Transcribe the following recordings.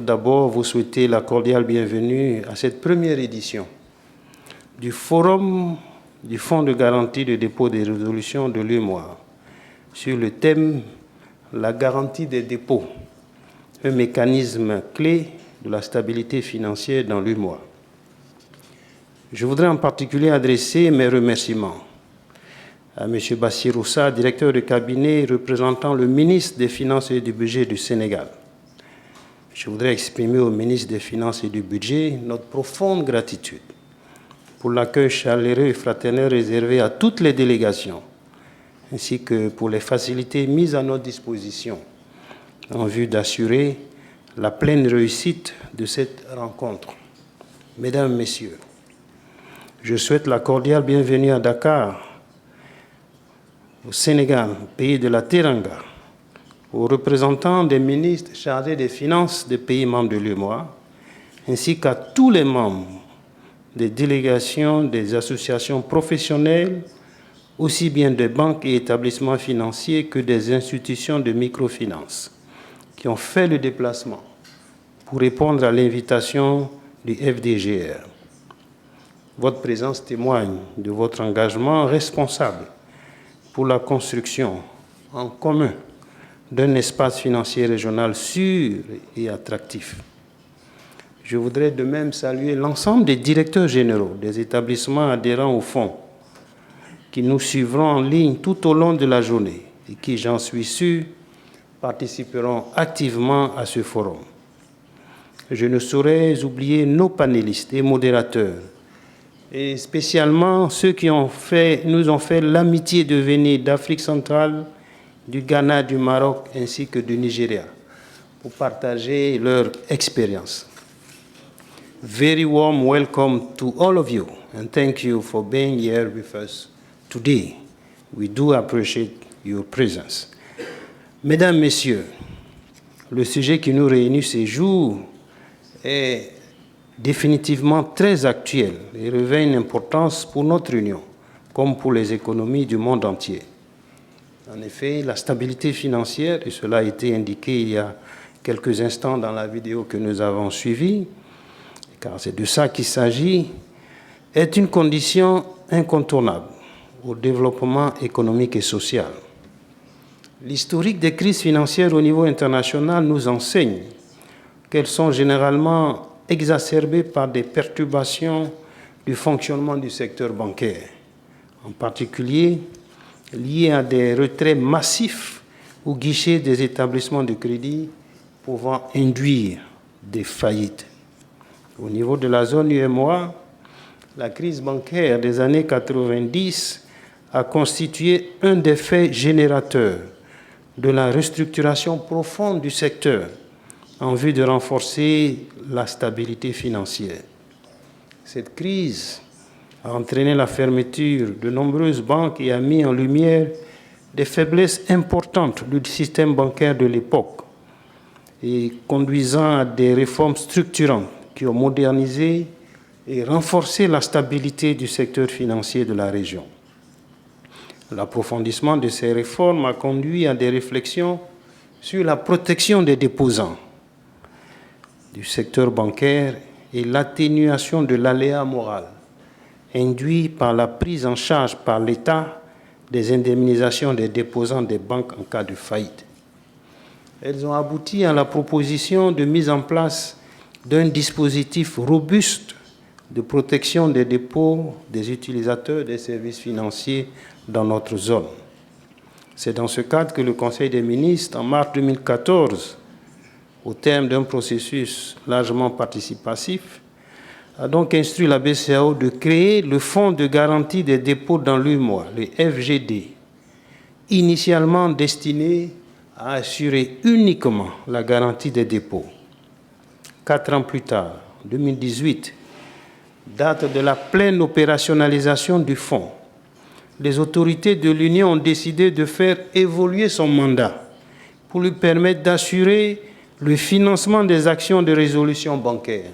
d'abord vous souhaiter la cordiale bienvenue à cette première édition du Forum du Fonds de garantie de dépôt des résolutions de l'UEMOA sur le thème « La garantie des dépôts, un mécanisme clé de la stabilité financière dans l'UEMOA ». Je voudrais en particulier adresser mes remerciements à M. Bassirou Sarr, directeur de cabinet représentant le ministre des Finances et du Budget du Sénégal. Je voudrais exprimer au ministre des Finances et du Budget notre profonde gratitude pour l'accueil chaleureux et fraternel réservé à toutes les délégations, ainsi que pour les facilités mises à notre disposition en vue d'assurer la pleine réussite de cette rencontre. Mesdames, Messieurs, je souhaite la cordiale bienvenue à Dakar, au Sénégal, pays de la Teranga, aux représentants des ministres chargés des finances des pays membres de l'UEMOA, ainsi qu'à tous les membres des délégations des associations professionnelles, aussi bien des banques et établissements financiers que des institutions de microfinance, qui ont fait le déplacement pour répondre à l'invitation du FDGR. Votre présence témoigne de votre engagement responsable pour la construction en commun d'un espace financier régional sûr et attractif. Je voudrais de même saluer l'ensemble des directeurs généraux des établissements adhérents au fonds qui nous suivront en ligne tout au long de la journée et qui, j'en suis sûr, participeront activement à ce forum. Je ne saurais oublier nos panélistes et modérateurs, et spécialement ceux qui nous ont fait l'amitié de venir d'Afrique centrale, du Ghana, du Maroc ainsi que du Nigeria pour partager leur expérience. Very warm welcome to all of you and thank you for being here with us today. We do appreciate your presence. Mesdames, Messieurs, le sujet qui nous réunit ces jours est définitivement très actuel et revêt une importance pour notre Union, comme pour les économies du monde entier. En effet, la stabilité financière, et cela a été indiqué il y a quelques instants dans la vidéo que nous avons suivie, car c'est de ça qu'il s'agit, est une condition incontournable au développement économique et social. L'historique des crises financières au niveau international nous enseigne qu'elles sont généralement exacerbées par des perturbations du fonctionnement du secteur bancaire, en particulier liées à des retraits massifs au guichet des établissements de crédit pouvant induire des faillites. Au niveau de la zone UEMOA, la crise bancaire des années 90 a constitué un des faits générateurs de la restructuration profonde du secteur en vue de renforcer la stabilité financière. Cette crise a entraîné la fermeture de nombreuses banques et a mis en lumière des faiblesses importantes du système bancaire de l'époque et conduisant à des réformes structurantes qui ont modernisé et renforcé la stabilité du secteur financier de la région. L'approfondissement de ces réformes a conduit à des réflexions sur la protection des déposants du secteur bancaire et l'atténuation de l'aléa moral induit par la prise en charge par l'État des indemnisations des déposants des banques en cas de faillite. Elles ont abouti à la proposition de mise en place d'un dispositif robuste de protection des dépôts des utilisateurs des services financiers dans notre zone. C'est dans ce cadre que le Conseil des ministres, en mars 2014, au terme d'un processus largement participatif, a donc instruit la BCEAO de créer le Fonds de garantie des dépôts dans l'UEMOA, le FGD, initialement destiné à assurer uniquement la garantie des dépôts. 4 ans plus tard, 2018, date de la pleine opérationnalisation du fonds, les autorités de l'Union ont décidé de faire évoluer son mandat pour lui permettre d'assurer le financement des actions de résolution bancaire.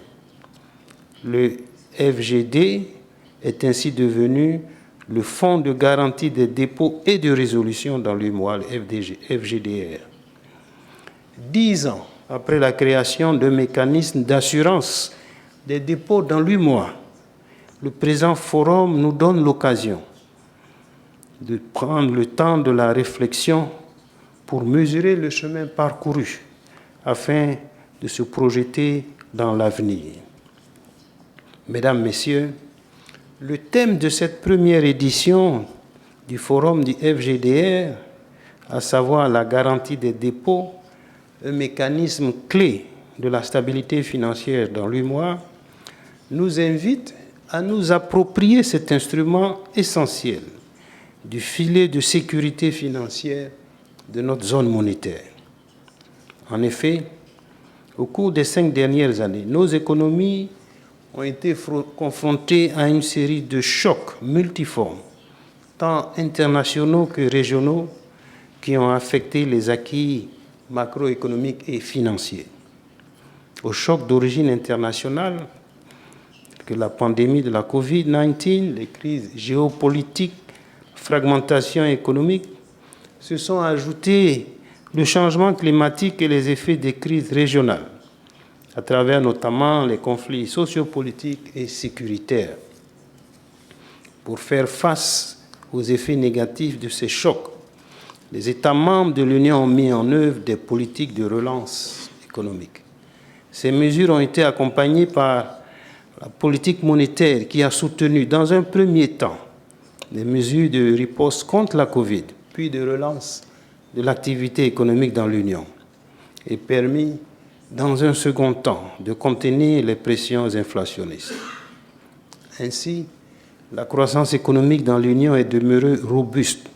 Le FGD est ainsi devenu le Fonds de garantie des dépôts et de résolution dans l'UEMOA, le FGDR. 10 ans après la création d'un mécanisme d'assurance des dépôts dans 8 mois, le présent forum nous donne l'occasion de prendre le temps de la réflexion pour mesurer le chemin parcouru afin de se projeter dans l'avenir. Mesdames, Messieurs, le thème de cette première édition du forum du FGDR, à savoir la garantie des dépôts, un mécanisme clé de la stabilité financière dans 8 mois, nous invite à nous approprier cet instrument essentiel du filet de sécurité financière de notre zone monétaire. En effet, au cours des 5 dernières années, nos économies ont été confrontées à une série de chocs multiformes, tant internationaux que régionaux, qui ont affecté les acquis macroéconomiques et financiers. Aux chocs d'origine internationale, que la pandémie de la COVID-19, les crises géopolitiques, fragmentation économique, se sont ajoutés le changement climatique et les effets des crises régionales, à travers notamment les conflits sociopolitiques et sécuritaires. Pour faire face aux effets négatifs de ces chocs, les États membres de l'Union ont mis en œuvre des politiques de relance économique. Ces mesures ont été accompagnées par la politique monétaire qui a soutenu dans un premier temps des mesures de riposte contre la Covid, puis de relance de l'activité économique dans l'Union, et permis dans un second temps de contenir les pressions inflationnistes. Ainsi, la croissance économique dans l'Union est demeurée robuste.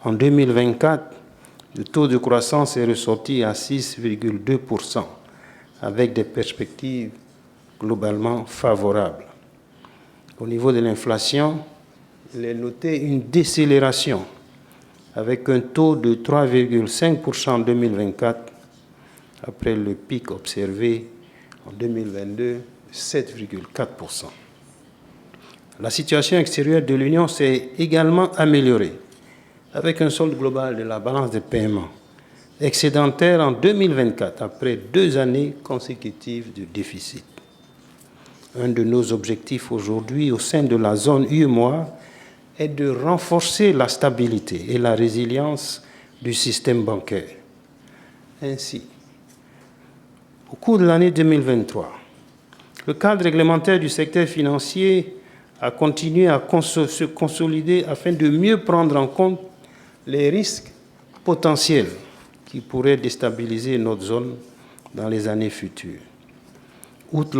En 2024, le taux de croissance est ressorti à 6,2%, avec des perspectives globalement favorables. Au niveau de l'inflation, il est noté une décélération avec un taux de 3,5% en 2024, après le pic observé en 2022, 7,4%. La situation extérieure de l'Union s'est également améliorée, avec un solde global de la balance des paiements excédentaire en 2024, après 2 années consécutives de déficit. Un de nos objectifs aujourd'hui au sein de la zone UEMOA est de renforcer la stabilité et la résilience du système bancaire. Ainsi, au cours de l'année 2023, le cadre réglementaire du secteur financier a continué à se consolider afin de mieux prendre en compte les risques potentiels qui pourraient déstabiliser notre zone dans les années futures. Outre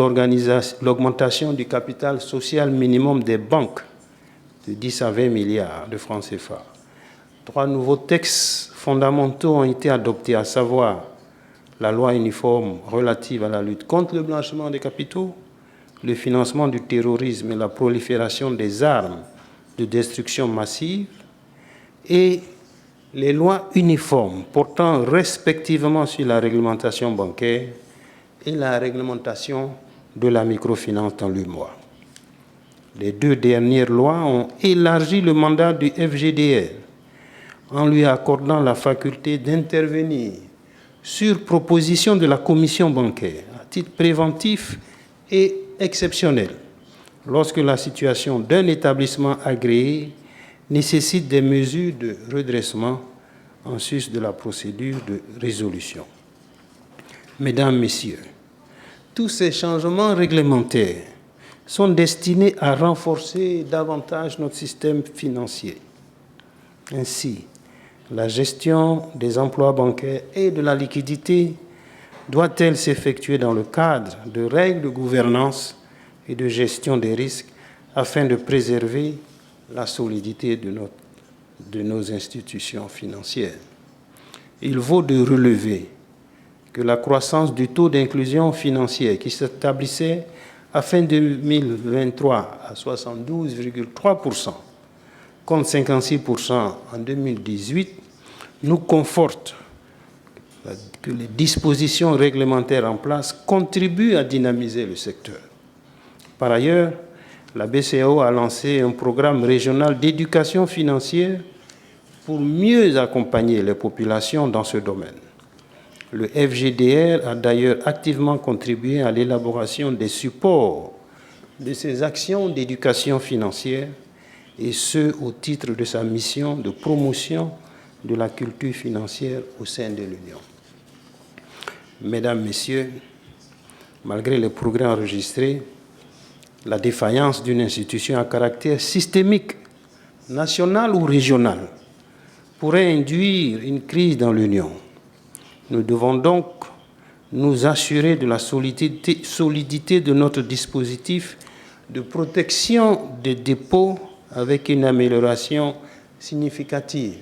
l'augmentation du capital social minimum des banques de 10 à 20 milliards de francs CFA, 3 nouveaux textes fondamentaux ont été adoptés, à savoir la loi uniforme relative à la lutte contre le blanchiment des capitaux, le financement du terrorisme et la prolifération des armes de destruction massive, et les lois uniformes portant respectivement sur la réglementation bancaire et la réglementation de la microfinance dans l'UEMOA. Les 2 dernières lois ont élargi le mandat du FGDR en lui accordant la faculté d'intervenir sur proposition de la commission bancaire à titre préventif et exceptionnel lorsque la situation d'un établissement agréé nécessite des mesures de redressement en sus de la procédure de résolution. Mesdames, Messieurs, tous ces changements réglementaires sont destinés à renforcer davantage notre système financier. Ainsi, la gestion des emplois bancaires et de la liquidité doit-elle s'effectuer dans le cadre de règles de gouvernance et de gestion des risques afin de préserver la solidité de nos institutions financières. Il vaut de relever que la croissance du taux d'inclusion financière qui s'établissait à fin 2023 à 72,3%, contre 56% en 2018, nous conforte que les dispositions réglementaires en place contribuent à dynamiser le secteur. Par ailleurs, la BCEAO a lancé un programme régional d'éducation financière pour mieux accompagner les populations dans ce domaine. Le FGDR a d'ailleurs activement contribué à l'élaboration des supports de ses actions d'éducation financière, et ce, au titre de sa mission de promotion de la culture financière au sein de l'Union. Mesdames, Messieurs, malgré les progrès enregistrés, la défaillance d'une institution à caractère systémique, national ou régional, pourrait induire une crise dans l'Union. Nous devons donc nous assurer de la solidité de notre dispositif de protection des dépôts avec une amélioration significative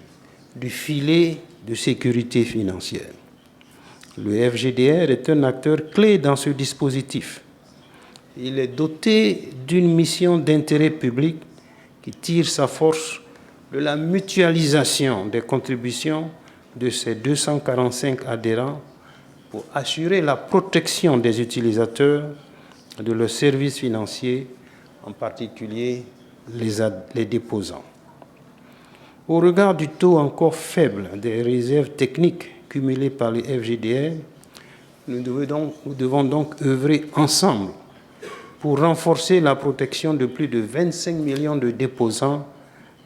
du filet de sécurité financière. Le FGDR est un acteur clé dans ce dispositif. Il est doté d'une mission d'intérêt public qui tire sa force de la mutualisation des contributions de ses 245 adhérents pour assurer la protection des utilisateurs de leurs services financiers, en particulier les déposants. Au regard du taux encore faible des réserves techniques cumulées par les FGDR, nous devons donc œuvrer ensemble pour renforcer la protection de plus de 25 millions de déposants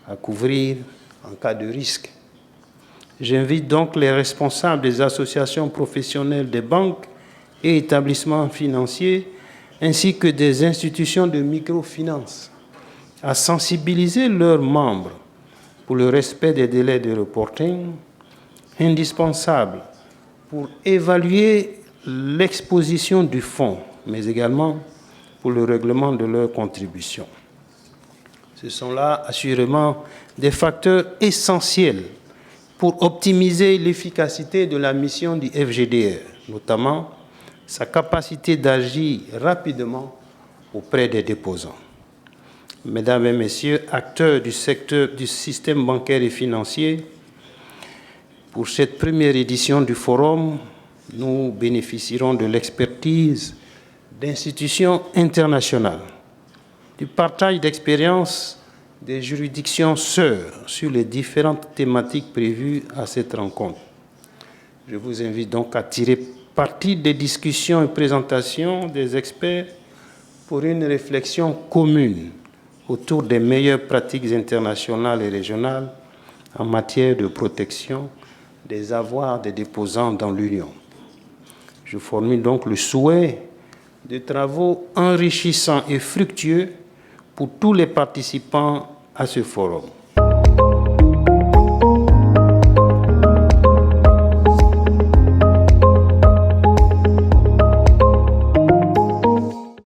à couvrir en cas de risque. J'invite donc les responsables des associations professionnelles des banques et établissements financiers ainsi que des institutions de microfinance à sensibiliser leurs membres pour le respect des délais de reporting indispensables pour évaluer l'exposition du fonds, mais également pour le règlement de leurs contributions. Ce sont là assurément des facteurs essentiels pour optimiser l'efficacité de la mission du FGDR, notamment sa capacité d'agir rapidement auprès des déposants. Mesdames et Messieurs, acteurs du secteur du système bancaire et financier, pour cette première édition du Forum, nous bénéficierons de l'expertise d'institutions internationales, du partage d'expériences des juridictions sœurs sur les différentes thématiques prévues à cette rencontre. Je vous invite donc à tirer parti des discussions et présentations des experts pour une réflexion commune autour des meilleures pratiques internationales et régionales en matière de protection des avoirs des déposants dans l'Union. Je formule donc le souhait de travaux enrichissants et fructueux pour tous les participants à ce forum.